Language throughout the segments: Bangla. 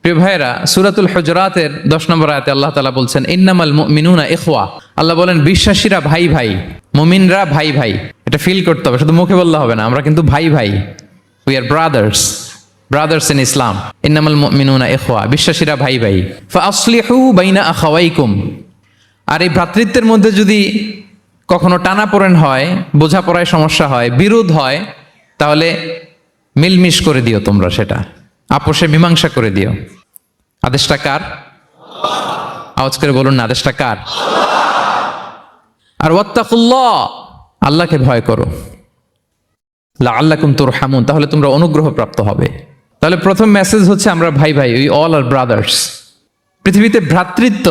প্রিয় ভাইয়েরা, সূরাতুল হুজুরাতের 10 নম্বর আয়াতে আল্লাহ তাআলা বলছেন ইন্নামাল মুমিনুনা ইখওয়া। আল্লাহ বলেন বিশ্বাসীরা ভাই ভাই, মুমিনরা ভাই ভাই। এটা ফিল করতে হবে, শুধু মুখে বললে হবে না। আমরা কিন্তু ভাই ভাই, উই আর ব্রাদার্স ইন ইসলাম। ইন্নামাল মুমিনুনা ইখওয়া, বিশ্বাসীরা ভাই ভাই। ফাআসলিহু বাইনা আখাওয়াইকুম। আর এই ভ্রাতৃত্বের মধ্যে যদি কখনো টানাপোড়েন হয়, বোঝাপড়ায় সমস্যা হয়, বিরোধ হয়, তাহলে মিলমিশ করে দিও তোমরা, সেটা আপোষে মীমাংসা করে দিও। আদেশটা কার? আওয়াজ করে বলুন না, আদেশটা কার? আর ওয়াত্তাকুল্লাহ, আল্লাহকে ভয় করো। লাআল্লাকুম তুরহামুন, তাহলে তোমরা অনুগ্রহ প্রাপ্ত হবে। তাহলে প্রথম মেসেজ হচ্ছে আমরা ভাই ভাই, উই অল আর ব্রাদার্স। পৃথিবীতে ভ্রাতৃত্ব,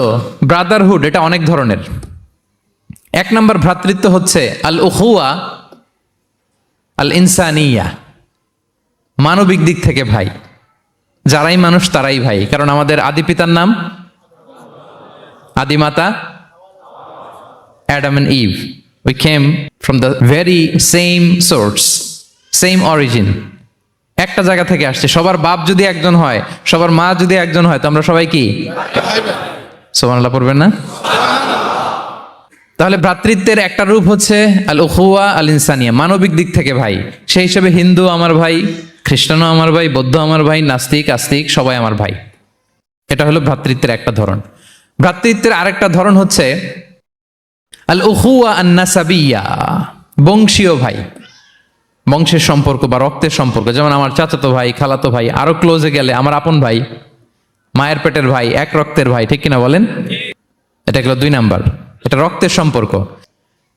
ব্রাদারহুড, এটা অনেক ধরনের। এক নম্বর ভ্রাতৃত্ব হচ্ছে আল উখুয়া আল ইনসানিয়া, মানবিক দিক থেকে ভাই। যারাই মানুষ তারাই ভাই, কারণ আমাদের আদি পিতার নাম, আদিমাতা Adam and Eve. We came from the very same source, same origin. একটা জায়গা থেকে আসছে। সবার বাপ যদি একজন হয়, সবার মা যদি একজন হয়, তো আমরা সবাই কি? সুবহানাল্লাহ পড়বেন না? তাহলে ভ্রাতৃত্বের একটা রূপ হচ্ছে আল উখুয়া আল ইনসানিয়া, মানবিক দিক থেকে ভাই। সেই হিসেবে হিন্দু আমার ভাই, খ্রিস্টানও আমার ভাই, বৌদ্ধ আমার ভাই, নাস্তিক আস্তিক সবাই আমার ভাই। এটা হলো ভ্রাতৃত্বের একটা ধরন। ভ্রাতৃত্বের আরেকটা ধরন হচ্ছে আল উখুয়া আন নাসাবিয়া, বংশীয় ভাই, বংশের সম্পর্ক বা রক্তের সম্পর্ক। যেমন আমার চাচাতো ভাই, খালাতো ভাই, আরো ক্লোজে গেলে আমার আপন ভাই, মায়ের পেটের ভাই, এক রক্তের ভাই, ঠিক কিনা বলেন? এটা গেল 2 নাম্বার, এটা রক্তের সম্পর্ক।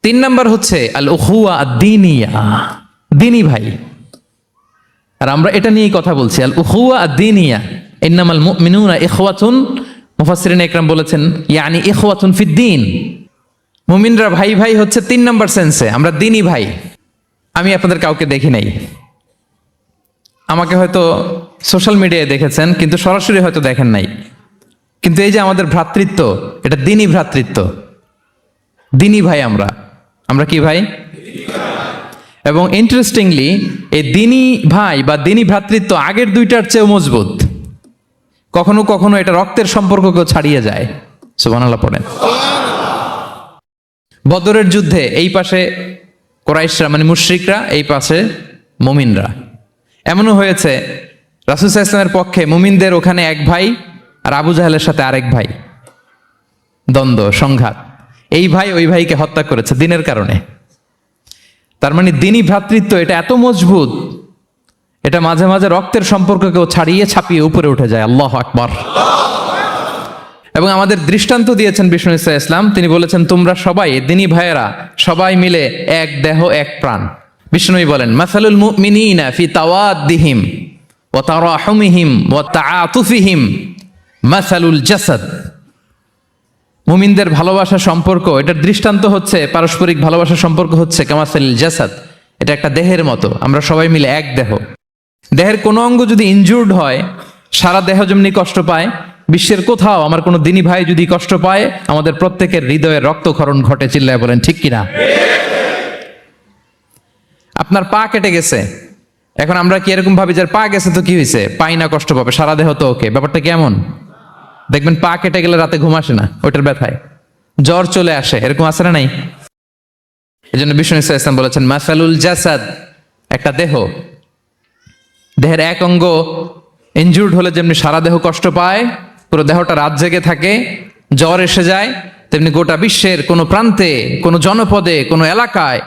3 নাম্বার হচ্ছে আল উখুয়া আদ-দীনিয়া, দ্বীনি ভাই। আর আমরা এটা নিয়েই কথা বলছি, আল উখুয়া আদ-দীনিয়া। ইন্নামাল মুমিনুনা ইখওয়াতুন, মুফাসসিরিন ইকরাম বলেছেন ইয়ানি ইখওয়াতুন ফিদ-দীন। মুমিনরা ভাই ভাই হচ্ছে 3 নাম্বার সেন্সে, আমরা দ্বীনি ভাই। আমি আপনাদের কাউকে দেখি নাই, আমাকে হয়তো সোশ্যাল মিডিয়ায় দেখেছেন, কিন্তু সরাসরি হয়তো দেখেন নাই। কিন্তু এই যে আমাদের ভ্রাতৃত্ব, এটা দ্বীনি ভ্রাতৃত্ব, দ্বীনি ভাই। আমরা কি ভাই? এবং ইন্টারেস্টিংলি এই দ্বীনি ভাই বা দ্বীনি ভ্রাতৃত্ব আগের দুইটার চেয়েও মজবুত। কখনো কখনো এটা রক্তের সম্পর্ককেও ছাড়িয়ে যায়। সুবহানাল্লাহ পড়েন। বদরের যুদ্ধে এই পাশে কুরাইশরা মানে মুশরিকরা, এই পাশে মুমিনরা। এমনও হয়েছে রাসূল সাল্লাল্লাহু আলাইহি ওয়াসাল্লামের পক্ষে মুমিনদের ওখানে এক ভাই, আর আবু জাহেলের সাথে আরেক ভাই, দ্বন্দ্ব সংঘাত। এই ভাই ওই ভাইকে হত্যা করেছে দ্বীনের কারণে। তার মানে দ্বীনি ভ্রাতৃত্ব এটা এত মজবুত, এটা মাঝে মাঝে রক্তের সম্পর্ককেও ছাড়িয়ে ছাপিয়ে উপরে উঠে যায়। আল্লাহু আকবার। এবং আমাদের দৃষ্টান্ত দিয়েছেন বিষ্ণু সাল্লাল্লাহু আলাইহি ওয়াসাল্লাম। তিনি বলেছেন তোমরা সবাই দ্বীনি ভাইয়েরা, সবাই মিলে এক দেহ এক প্রাণ। বিষ্ণুই বলেন মাসালুল মুমিনিনা ফি তাওয়াদ্দিহিম ওয়া তারাহুমিহিম ওয়া তাআতুফিহিম মাসালুল জাসাদ। মুমিনদের ভালোবাসা সম্পর্ক, এটার দৃষ্টান্ত হচ্ছে পারস্পরিক ভালোবাসা সম্পর্ক হচ্ছে কামাসালিল জাসাদ, এটা একটা দেহের মতো। আমরা সবাই মিলে এক দেহ। দেহের কোনো অঙ্গ যদি ইনজুর্ড হয়, সারা দেহ যেমনি কষ্ট পায়, বিশ্বের কোথাও আমার কোনো দ্বীনি ভাই যদি কষ্ট পায়, আমাদের প্রত্যেকের হৃদয়ে রক্তক্ষরণ ঘটে। চিল্লায় বলেন ঠিক কিনা? আপনার পা কেটে গেছে, এখন আমরা কি এরকম ভাবি যে পা গেছে তো কি হয়েছে, পাই না, কষ্ট পাবে, সারা দেহ তো ওকে। ব্যাপারটা কেমন? দেখবেন পা কেটে গেলে রাতে ঘুম আসে না, ওইটার ব্যথায় জ্বর চলে আসে, এরকম আছে না নাই? এই জন্য বিষ্ণু সাল্লাল্লাহু আলাইহি ওয়াসাল্লাম বলেছেন মাসালুল জাসাদ, একটা দেহ, দেহের এক অঙ্গ ইনজুর্ড হলে যেমনি সারা দেহ কষ্ট পায়, পুরো দেহটা রাত জেগে থাকে, জ্বর এসে যায়, তেমনি গোটা বিশ্বের কোনো প্রান্তে, কোনো জনপদে, কোনো এলাকায়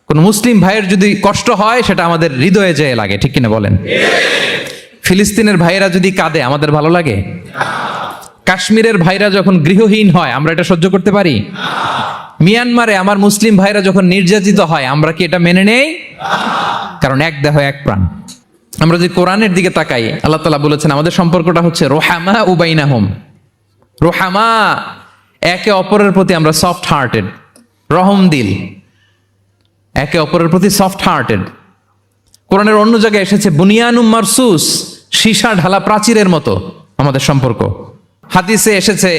কোনো মুসলিম ভাইয়ের যদি কষ্ট হয়, সেটা আমাদের হৃদয়ে যেয়ে লাগে। ঠিক কিনা বলেন? ফিলিস্তিনের ভাইয়েরা যদি কাঁদে, আমাদের ভালো লাগে? কাশ্মীরের ভাইরা যখন গৃহহীন হয়, আমরা এটা সহ্য করতে পারি? মিয়ানমারে আমার মুসলিম ভাইরা যখন নির্যাতিত হয়, আমরা কি এটা মেনে নেই? কারণ এক দেহ এক প্রাণ। আমরা যদি কোরআনের দিকে তাকাই, আল্লাহ তাআলা বলেছেন আমাদের সম্পর্কটা হচ্ছে রোহামা উবাইনাহুম। রোহামা, একে অপরের প্রতি আমরা সফট হার্টেড, রহম দিল, একে অপরের প্রতি সফট হার্টেড। কোরআনের অন্য জায়গায় এসেছে বুনিয়ানুম মারসুস, সীসা ঢালা প্রাচীরের মতো আমাদের সম্পর্ক। হাদিসে এসেছে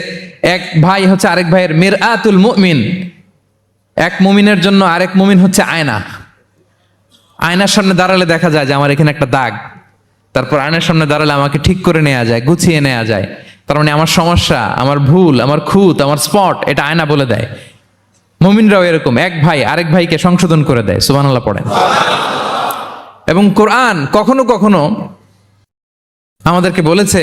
এক ভাই হচ্ছে আরেক ভাইয়ের মিরআতুল মুমিন, এক মুমিনের জন্য আরেক মুমিন হচ্ছে আয়না। আয়নার সামনে দাঁড়ালে দেখা যায় যে আমার এখানে একটা দাগ, তারপর আয়নার সামনে দাঁড়ালে আমাকে ঠিক করে নেওয়া যায়, গুছিয়ে নেওয়া যায়। তার মানে আমার সমস্যা, আমার ভুল, আমার খুঁত, আমার স্পট, এটা আয়না বলে দেয়। মুমিনরাও এরকম, এক ভাই আরেক ভাইকে সংশোধন করে দেয়। সুবহানাল্লাহ পড়েন। এবং কোরআন কখনো কখনো আমাদেরকে বলেছে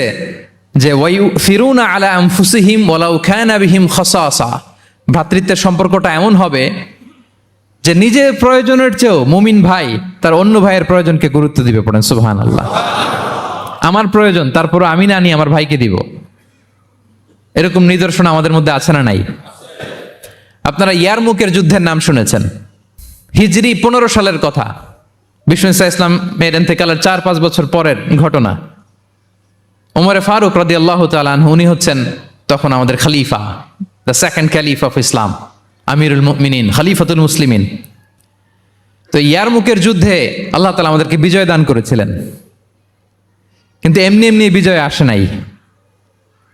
যে ওয়ায়ুফিরুনা আলা আনফুসিহিম ওয়ালাউ কানা বিহিম খাসাসা, ভ্রাতৃত্বের সম্পর্কটা এমন হবে যে নিজের প্রয়োজনের চেয়েও মুমিন ভাই তার অন্য ভাইয়ের প্রয়োজনকে গুরুত্ব দিবে। পড়েন সুবহানাল্লাহ। আমার প্রয়োজন, তারপর আমি না নিয়ে আমার ভাইকে দিব। এরকম নিদর্শন আমাদের মধ্যে আছে না নাই? আপনারা ইয়ারমুকের যুদ্ধের নাম শুনেছেন, হিজরি 15 সালের কথা। বিষ্ণু ইসলাম এর ইন্তেকালের 4-5 বছর পরের ঘটনা। ওমরে ফারুক রাদিয়াল্লাহু তাআলা আনহু, উনি হচ্ছেন তখন আমাদের খলিফা, the second caliph of Islam, আমিরুল মুমিনিন, খলিফাতুল মুসলিমিন। তো ইয়ারমুকের যুদ্ধে আল্লাহ তাআলা আমাদেরকে বিজয় দান করেছিলেন। কিন্তু এমনি এমনি বিজয় আসে নাই,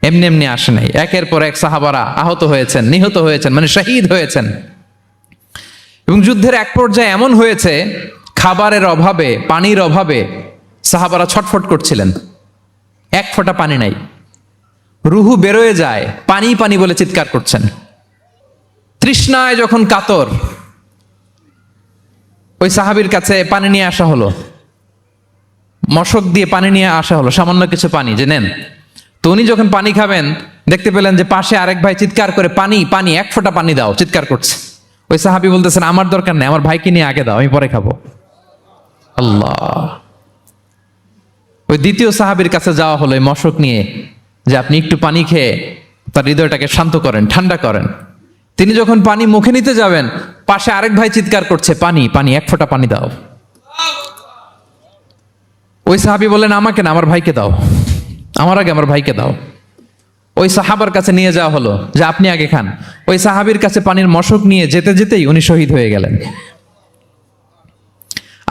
এমনি এমনি আসে নাই। একের পর এক সাহাবারা আহত হয়েছেন, নিহত হয়েছেন, মানে শহীদ হয়েছেন। এবং যুদ্ধের এক পর্যায়ে এমন হয়েছে, খাবারের অভাবে, পানির অভাবে সাহাবারা ছটফট করছিলেন। এক ফোঁটা পানি নাই, রুহু বেরোয় যায়, পানি পানি বলে চিৎকার করছেন। তৃষ্ণায় যখন কাতর, ওই সাহাবীর কাছে পানি নিয়ে আসা হলো, মশক দিয়ে পানি নিয়ে আসা হলো, সামান্য কিছু পানি, যে নেন। তো উনি যখন পানি খাবেন, দেখতে পেলেন যে পাশে আরেক ভাই চিৎকার করে পানি পানি, এক ফোঁটা পানি দাও, চিৎকার করছে। ওই সাহাবী বলতেছেন আমার দরকার নেই, আমার ভাইকে নিয়ে আগে দাও, আমি পরে খাবো। আল্লাহ। ওই দ্বিতীয় সাহাবীর কাছে যাওয়া হলো এই মশক নিয়ে, যে আপনি একটু পানি খেয়ে তার হৃদয়টাকে শান্ত করেন, ঠান্ডা করেন। তিনি যখন পানি মুখে নিতে যাবেন, পাশে আরেক ভাই চিৎকার করছে পানি পানি, এক ফোঁটা পানি দাও। ওই সাহাবী বললেন আমাকে না, আমার ভাইকে দাও, আমার আগে আমার ভাইকে দাও। ওই সাহাবার কাছে নিয়ে যাওয়া হলো যে আপনি আগে খান। ওই সাহাবীর কাছে পানির মশক নিয়ে যেতে যেতেই উনি শহীদ হয়ে গেলেন।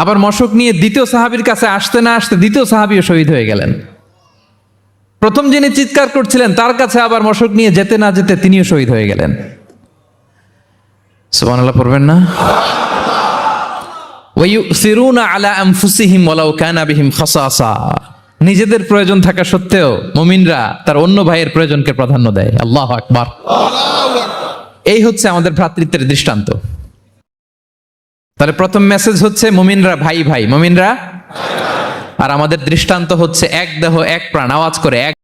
আবার মশক নিয়ে দ্বিতীয় সাহাবীর কাছে আসতে না আসতে দ্বিতীয় সাহাবীও শহীদ হয়ে গেলেন। প্রথম যিনি চিৎকার করছিলেন তার কাছে আবার মশক নিয়ে যেতে না যেতে তিনিও শহীদ হয়ে গেলেন। সুবহানাল্লাহ পড়বেন না? ওয়ায়ুসিরুনা আলা আনফুসিহিম ওয়ালাউ কানা বিহিম খাসাসা, নিজেদের প্রয়োজন থাকা সত্ত্বেও মুমিনরা তার অন্য ভাইয়ের প্রয়োজনকে প্রাধান্য দেয়। আল্লাহু আকবার। এই হচ্ছে আমাদের ভ্রাতৃত্বের দৃষ্টান্ত। তাহলে প্রথম মেসেজ হচ্ছে মুমিনরা ভাই ভাই, মুমিনরা। আর আমাদের দৃষ্টান্ত হচ্ছে এক দেহ এক প্রাণ, আওয়াজ করে এক